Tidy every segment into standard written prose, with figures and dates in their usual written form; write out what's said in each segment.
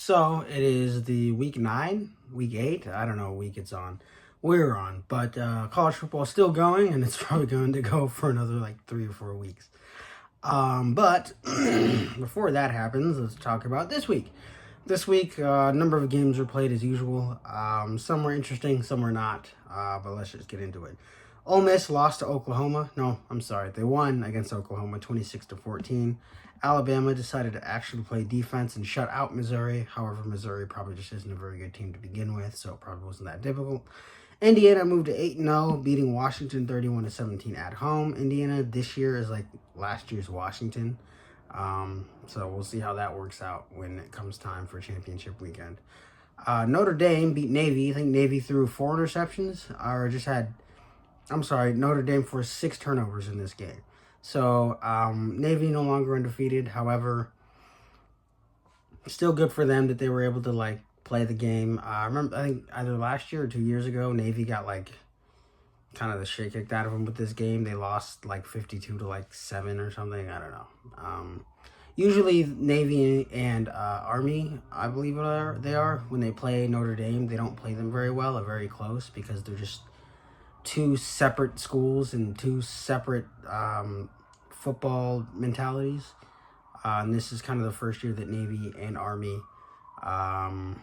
So it is the week 8. I don't know what week it's on. We're on, but college football is still going, and it's probably going to go for another like 3 or 4 weeks. But before that happens, let's talk about this week. This week, a number of games were played as usual. Some were interesting, some were not. But let's just get into it. Ole Miss lost to Oklahoma. No, I'm sorry. They won against Oklahoma 26-14. Alabama decided to actually play defense and shut out Missouri. However, Missouri probably just isn't a very good team to begin with, so it probably wasn't that difficult. Indiana moved to 8-0, beating Washington 31-17 at home. Indiana this year is like last year's Washington. So we'll see how that works out when it comes time for championship weekend. Notre Dame beat Navy. I think Navy threw 4 interceptions, or just had, Notre Dame forced 6 turnovers in this game. So Navy no longer undefeated. However, still good for them that they were able to play the game. I think either last year or 2 years ago, Navy got kind of the shit kicked out of them with this game. They lost 52-7 or something. I don't know. Usually Navy and Army, I believe they are, when they play Notre Dame, they don't play them very well or very close because they're just 2 separate schools and 2 separate football mentalities. And this is kind of the first year that Navy and Army have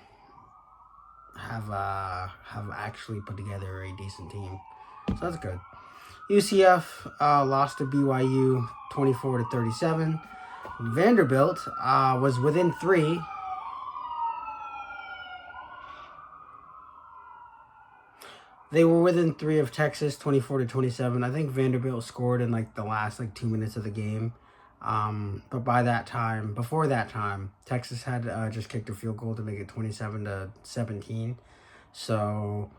actually put together a decent team. So that's good. UCF lost to BYU 24-37. Vanderbilt was within 3. They were within 3 of Texas, 24-27. I think Vanderbilt scored in the last 2 minutes of the game. But before that time, Texas had just kicked a field goal to make it 27-17. So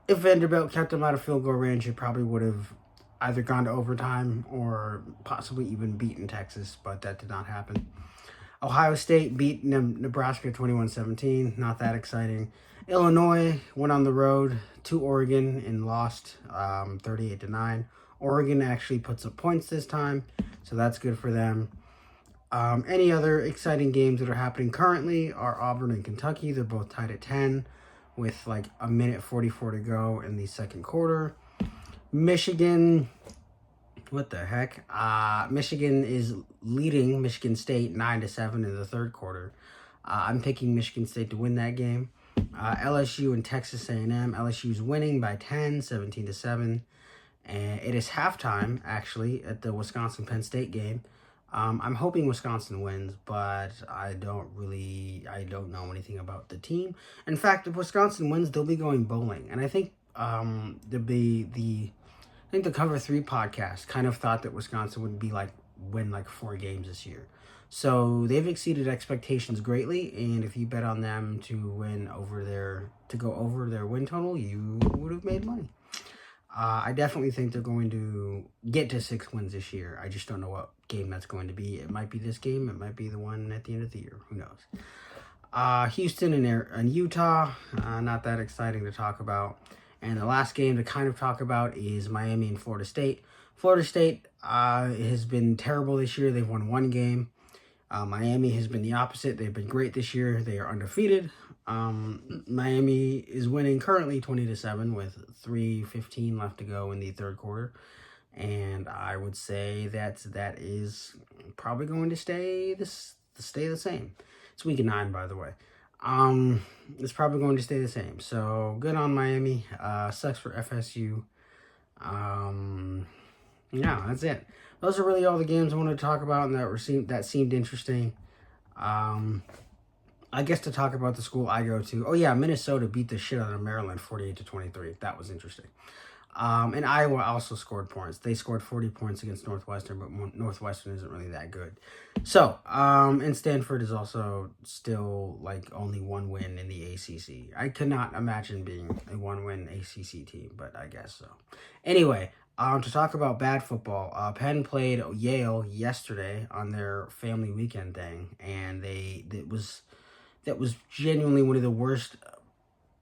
if Vanderbilt kept them out of field goal range, it probably would have either gone to overtime or possibly even beaten Texas, but that did not happen. Ohio State beat Nebraska 21-17. Not that exciting. Illinois went on the road to Oregon and lost 38-9. Oregon actually puts up points this time, so that's good for them. Any other exciting games that are happening currently are Auburn and Kentucky. They're both tied at 10 with 1:44 to go in the second quarter. Michigan, what the heck? Michigan is leading Michigan State 9-7 in the third quarter. I'm picking Michigan State to win that game. LSU and Texas A&M. LSU is winning by 10, 17-7. And it is halftime, actually, at the Wisconsin-Penn State game. I'm hoping Wisconsin wins, but I don't know anything about the team. In fact, if Wisconsin wins, they'll be going bowling. And I think the Cover 3 podcast kind of thought that Wisconsin would be win 4 games this year. So they've exceeded expectations greatly, and if you bet on them to go over their win total, you would have made money. I definitely think they're going to get to 6 wins this year. I just don't know what game that's going to be. It might be this game. It might be the one at the end of the year. Who knows? Houston and Utah. Not that exciting to talk about. And the last game to kind of talk about is Miami and Florida State. Florida State has been terrible this year. They've won 1 game. Miami has been the opposite. They've been great this year. They are undefeated. Miami is winning currently 20-7 with 3:15 left to go in the third quarter. And I would say that is probably going to stay the same. It's week 9, by the way. It's probably going to stay the same. So good on Miami. Sucks for FSU. Yeah, that's it. Those are really all the games I wanted to talk about and that seemed interesting. I guess to talk about the school I go to. Oh yeah, Minnesota beat the shit out of Maryland 48-23. That was interesting. And Iowa also scored points. They scored 40 points against Northwestern, but Northwestern isn't really that good. So, and Stanford is also still only 1 win in the ACC. I could not imagine being a 1-win ACC team, but I guess so. Anyway, to talk about bad football, Penn played Yale yesterday on their family weekend thing, and that was genuinely one of the worst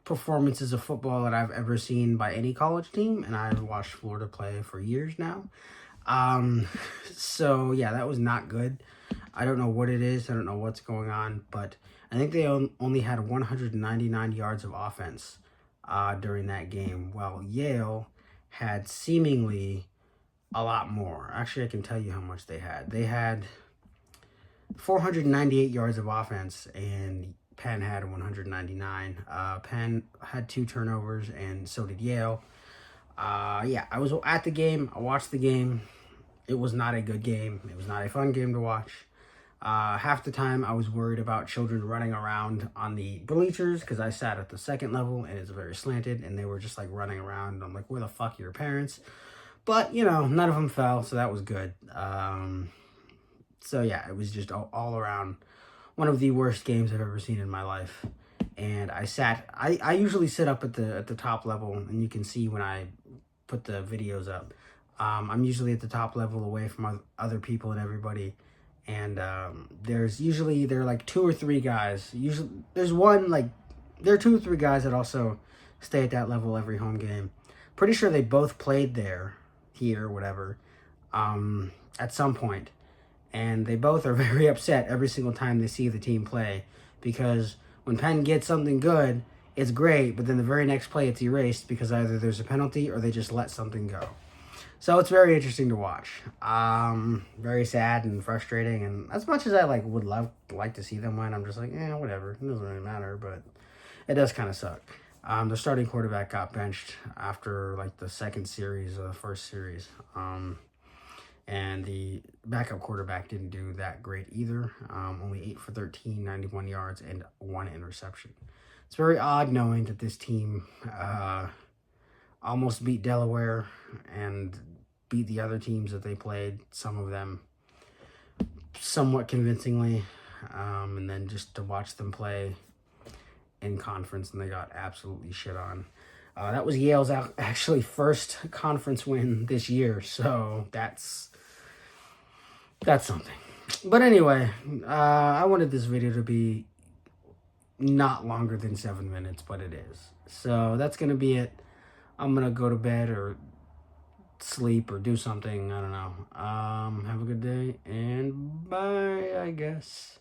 performances of football that I've ever seen by any college team, and I've watched Florida play for years now. So yeah, that was not good. I don't know what it is. I don't know what's going on, but I think they only had 199 yards of offense during that game, while Yale had seemingly a lot more. Actually, I can tell you how much they had. They had 498 yards of offense, and Penn had 199. Penn had 2 turnovers, and so did Yale. Yeah, I was at the game. I watched the game. It was not a good game. It was not a fun game to watch. Half the time, I was worried about children running around on the bleachers because I sat at the second level, and it's very slanted, and they were just, like, running around. I'm like, where the fuck are your parents? But, you know, none of them fell, so that was good. So, yeah, it was just all around one of the worst games I've ever seen in my life. And I usually sit up at the top level, and you can see when I put the videos up. I'm usually at the top level away from other people and everybody. And there are like 2 or 3 guys. Usually there are 2 or 3 guys that also stay at that level every home game. Pretty sure they both played here, whatever, at some point. And they both are very upset every single time they see the team play, because when Penn gets something good, it's great, but then the very next play it's erased because either there's a penalty or they just let something go. So it's very interesting to watch. Very sad and frustrating, and as much as I would like to see them win, I'm just like, whatever. It doesn't really matter, but it does kind of suck. The starting quarterback got benched after the second series of the first series. And the backup quarterback didn't do that great either. Only 8 for 13, 91 yards, and 1 interception. It's very odd knowing that this team almost beat Delaware and beat the other teams that they played, some of them somewhat convincingly, and then just to watch them play in conference, and they got absolutely shit on. That was Yale's actually first conference win this year, so that's something. But anyway, I wanted this video to be not longer than 7 minutes, but it is. So that's going to be it. I'm going to go to bed or sleep or do something. I don't know. Have a good day, and bye, I guess.